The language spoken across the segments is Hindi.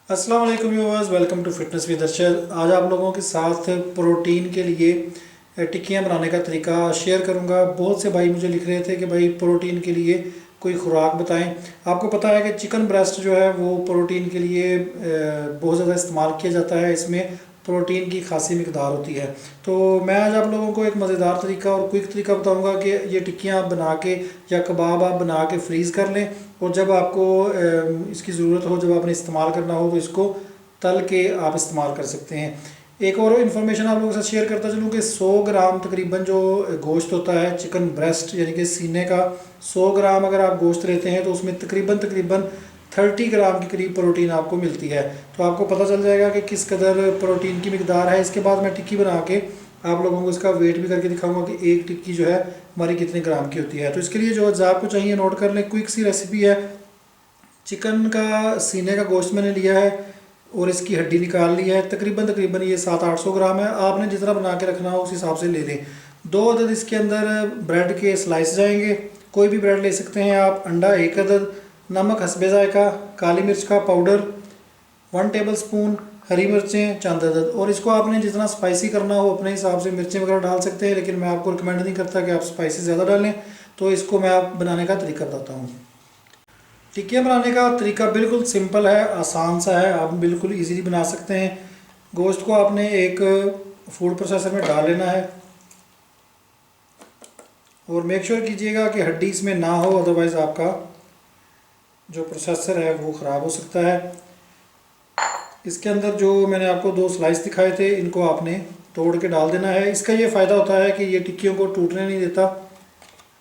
अस्सलाम वालेकुम viewers, welcome to fitness with Arshad. आज आप लोगों के साथ प्रोटीन के लिए टिक्कियाँ बनाने का तरीका शेयर करूंगा। बहुत से भाई मुझे लिख रहे थे कि भाई प्रोटीन के लिए कोई खुराक बताएं। आपको पता है कि चिकन ब्रेस्ट जो है वो प्रोटीन के लिए बहुत ज़्यादा इस्तेमाल किया जाता है। इसमें प्रोटीन की खासी मिकदार होती है। तो मैं आज आप लोगों को एक मज़ेदार तरीका और क्विक तरीका बताऊंगा कि ये टिक्कियाँ आप बना के या कबाब आप बना के फ्रीज़ कर लें, और जब आपको इसकी ज़रूरत हो, जब आपने इस्तेमाल करना हो, तो इसको तल के आप इस्तेमाल कर सकते हैं। एक और इन्फॉर्मेशन आप लोगों के साथ शेयर करता चलूँ कि 100 ग्राम तकरीबन जो गोश्त होता है चिकन ब्रेस्ट यानी कि सीने का, 100 ग्राम अगर आप गोश्त लेते हैं तो उसमें तकरीबन तकरीबन 30 ग्राम के करीब प्रोटीन आपको मिलती है। तो आपको पता चल जाएगा कि किस कदर प्रोटीन की मिकदार है। इसके बाद मैं टिक्की बना के आप लोगों को इसका वेट भी करके दिखाऊंगा कि एक टिक्की जो है हमारी कितने ग्राम की होती है। तो इसके लिए जो अज्जा आपको चाहिए नोट कर लें। क्विक सी रेसिपी है। चिकन का सीने का गोश्त मैंने लिया है और इसकी हड्डी निकाल ली है। तकरीबन तकरीबन ये 700-800 ग्राम है। आपने जितना बना के रखना हो उस हिसाब से ले लें। 2 अदद इसके अंदर ब्रेड के स्लाइस जाएंगे, कोई भी ब्रेड ले सकते हैं आप। अंडा 1 अदद, नमक हस्बे जायका, काली मिर्च का पाउडर 1 टेबल स्पून, हरी मिर्चें चंद अदद। और इसको आपने जितना स्पाइसी करना हो अपने हिसाब से मिर्चें वगैरह डाल सकते हैं, लेकिन मैं आपको रिकमेंड नहीं करता कि आप स्पाइसी ज़्यादा डालें। तो इसको मैं आप बनाने का तरीका बताता हूँ। टिक्कियाँ बनाने का तरीका बिल्कुल सिंपल है, आसान सा है, आप बिल्कुल इजीली बना सकते हैं। गोश्त को आपने एक फूड प्रोसेसर में डाल लेना है और मेक श्योर कीजिएगा कि हड्डी इसमें ना हो, अदरवाइज़ आपका जो प्रोसेसर है वो ख़राब हो सकता है। इसके अंदर जो मैंने आपको 2 स्लाइस दिखाए थे इनको आपने तोड़ के डाल देना है। इसका ये फ़ायदा होता है कि ये टिक्कियों को टूटने नहीं देता,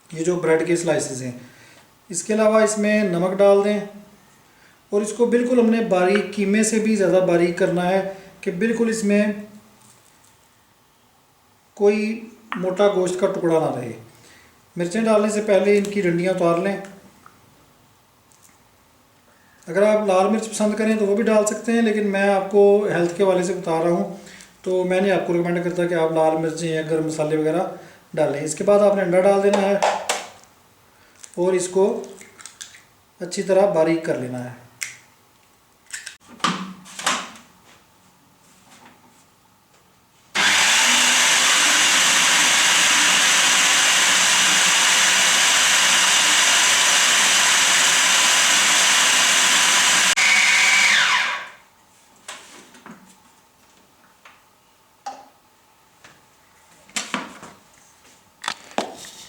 ये जो ब्रेड के स्लाइसेस हैं। इसके अलावा इसमें नमक डाल दें और इसको बिल्कुल हमने बारीक, कीमे से भी ज़्यादा बारीक करना है कि बिल्कुल इसमें कोई मोटा गोश्त का टुकड़ा ना रहे। मिर्चें डालने से पहले इनकी डंडियाँ उतार लें। अगर आप लाल मिर्च पसंद करें तो वो भी डाल सकते हैं, लेकिन मैं आपको हेल्थ के वाले से बता रहा हूँ तो मैंने आपको रिकमेंड करता कि आप लाल मिर्चें या गर्म मसाले वगैरह डालें। इसके बाद आपने अंडा डाल देना है और इसको अच्छी तरह बारीक कर लेना है।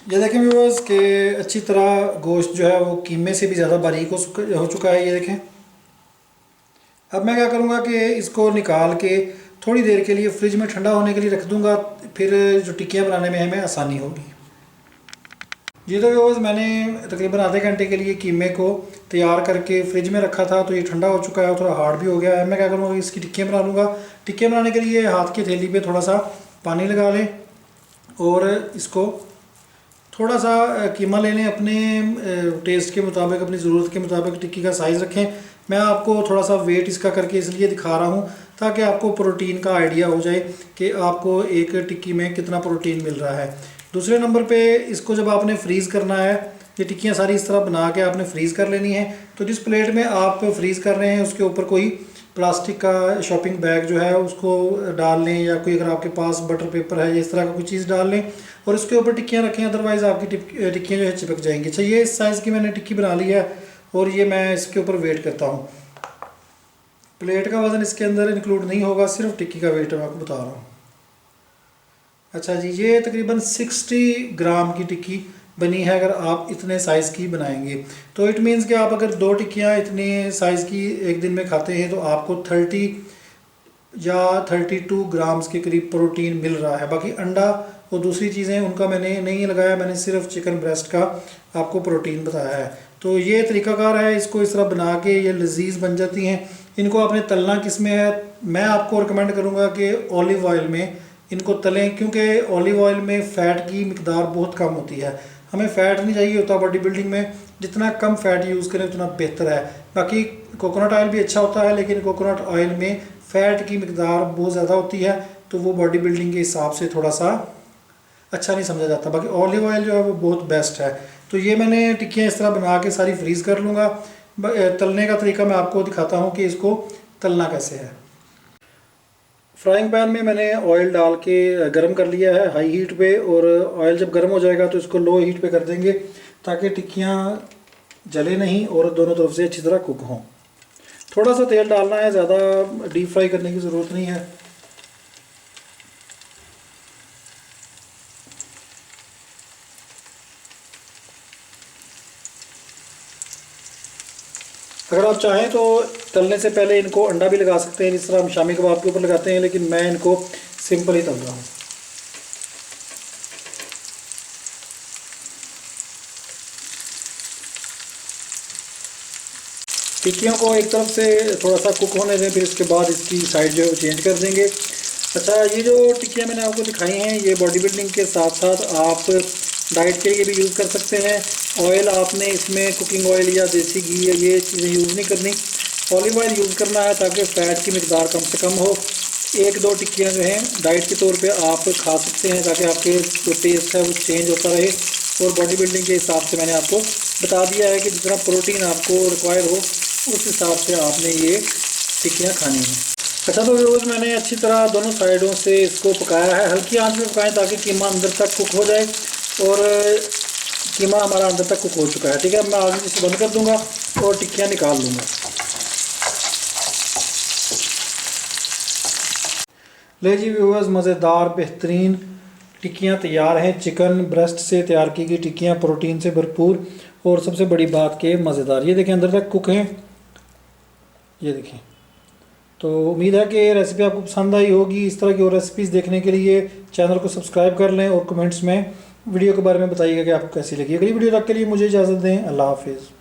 ये देखें व्यूअर्स कि अच्छी तरह गोश्त जो है वो कीमे से भी ज़्यादा बारीक हो चुका है। ये देखें। अब मैं क्या करूँगा कि इसको निकाल के थोड़ी देर के लिए फ्रिज में ठंडा होने के लिए रख दूँगा, फिर जो टिक्कियाँ बनाने में हमें आसानी होगी। ये तो व्यूअर्स मैंने तकरीबन आधे घंटे के लिए कीमे को तैयार करके फ्रिज में रखा था, तो ये ठंडा हो चुका है, थोड़ा हार्ड भी हो गया है। मैं क्या करूँगा, इसकी टिक्कियाँ बना लूँगा। टिक्कियाँ बनाने के लिए हाथ की हथेली पे थोड़ा सा पानी लगा लें और इसको थोड़ा सा कीमा ले लें अपने टेस्ट के मुताबिक, अपनी ज़रूरत के मुताबिक टिक्की का साइज़ रखें। मैं आपको थोड़ा सा वेट इसका करके इसलिए दिखा रहा हूँ ताकि आपको प्रोटीन का आइडिया हो जाए कि आपको एक टिक्की में कितना प्रोटीन मिल रहा है। दूसरे नंबर पे इसको जब आपने फ्रीज़ करना है, ये टिक्कियाँ सारी इस तरह बना के आपने फ्रीज़ कर लेनी है। तो जिस प्लेट में आप फ्रीज़ कर रहे हैं उसके ऊपर कोई प्लास्टिक का शॉपिंग बैग जो है उसको डाल लें, या कोई अगर आपके पास बटर पेपर है या इस तरह का कोई चीज़ डाल लें और उसके ऊपर टिक्कियाँ रखें, अदरवाइज़ आपकी टिक्कियाँ जो है चिपक जाएंगी। अच्छा, ये इस साइज़ की मैंने टिक्की बना ली है और ये मैं इसके ऊपर वेट करता हूँ। प्लेट का वज़न इसके अंदर इंक्लूड नहीं होगा, सिर्फ टिक्की का वेट मैं आपको बता रहा हूँ। अच्छा जी, ये तकरीबन 60 ग्राम की टिक्की बनी है। अगर आप इतने साइज़ की बनाएंगे तो इट मीन्स कि आप अगर 2 टिक्कियाँ इतने साइज़ की एक दिन में खाते हैं तो आपको 30 या 32 ग्राम्स के करीब प्रोटीन मिल रहा है। बाकी अंडा और दूसरी चीज़ें उनका मैंने नहीं लगाया, मैंने सिर्फ चिकन ब्रेस्ट का आपको प्रोटीन बताया है। तो ये तरीकाकार है, इसको इस तरह बना के ये लजीज बन जाती हैं। इनको आपने तलना किस में है, मैं आपको रिकमेंड करूँगा कि ऑलिव ऑयल में इनको तलें, क्योंकि ऑलिव ऑयल में फ़ैट की मिकदार बहुत कम होती है। हमें फ़ैट नहीं चाहिए होता बॉडी बिल्डिंग में, जितना कम फ़ैट यूज़ करें उतना बेहतर है। बाकी कोकोनट ऑयल भी अच्छा होता है, लेकिन कोकोनट ऑयल में फ़ैट की मिकदार बहुत ज़्यादा होती है, तो वो बॉडी बिल्डिंग के हिसाब से थोड़ा सा अच्छा नहीं समझा जाता। बाकी ऑलिव ऑयल जो है वो बहुत बेस्ट है। तो ये मैंने टिक्कियाँ इस तरह बना के सारी फ्रीज़ कर लूँगा। तलने का तरीका मैं आपको दिखाता हूँ कि इसको तलना कैसे है। फ्राइंग पैन में मैंने ऑयल डाल के गर्म कर लिया है हाई हीट पे, और ऑयल जब गर्म हो जाएगा तो इसको लो हीट पे कर देंगे ताकि टिक्कियाँ जले नहीं और दोनों तरफ से अच्छी तरह कुक हों। थोड़ा सा तेल डालना है, ज़्यादा डीप फ्राई करने की ज़रूरत नहीं है। अगर आप चाहें तो तलने से पहले इनको अंडा भी लगा सकते हैं, जिस तरह हम शामी कबाब के ऊपर लगाते हैं, लेकिन मैं इनको सिंपल ही तल रहा हूँ। टिक्कियों को एक तरफ से थोड़ा सा कुक होने दें, फिर इसके बाद इसकी साइड जो है वो चेंज कर देंगे। अच्छा, ये जो टिक्कियाँ मैंने आपको दिखाई हैं ये बॉडी बिल्डिंग के साथ साथ आप डाइट के लिए भी यूज़ कर सकते हैं। ऑयल आपने इसमें कुकिंग ऑयल या देसी घी या ये चीज़ें यूज़ नहीं करनी, ऑलिव ऑयल यूज़ करना है ताकि फ़ैट की मकदार कम से कम हो। एक दो टिक्कियाँ जो हैं डाइट के तौर पे आप खा सकते हैं ताकि आपके जो टेस्ट है वो चेंज होता रहे। और बॉडी बिल्डिंग के हिसाब से मैंने आपको बता दिया है कि जितना प्रोटीन आपको रिक्वायर हो उस हिसाब से आपने ये टिक्कियाँ खानी हैं। अच्छा, तो रोज़ मैंने अच्छी तरह दोनों साइडों से इसको पकाया है, हल्की आंच में पकाएं ताकि कीमा अंदर तक कुक हो जाए। और कीमा हमारा अंदर तक कुक हो चुका है। ठीक है, मैं आगे इसे बंद कर दूंगा और टिक्कियाँ निकाल लूँगा। ले जी व्यूअर्स, मज़ेदार बेहतरीन टिक्कियाँ तैयार हैं। चिकन ब्रेस्ट से तैयार की गई टिक्कियाँ, प्रोटीन से भरपूर और सबसे बड़ी बात के मज़ेदार। ये देखें अंदर तक कुक हैं, ये देखें। तो उम्मीद है कि रेसिपी आपको पसंद आई होगी। इस तरह की और रेसिपीज़ देखने के लिए चैनल को सब्सक्राइब कर लें और कमेंट्स में वीडियो के बारे में बताइएगा कि आपको कैसी लगी। अगली वीडियो तक के लिए मुझे इजाज़त दें। अल्लाह हाफिज़।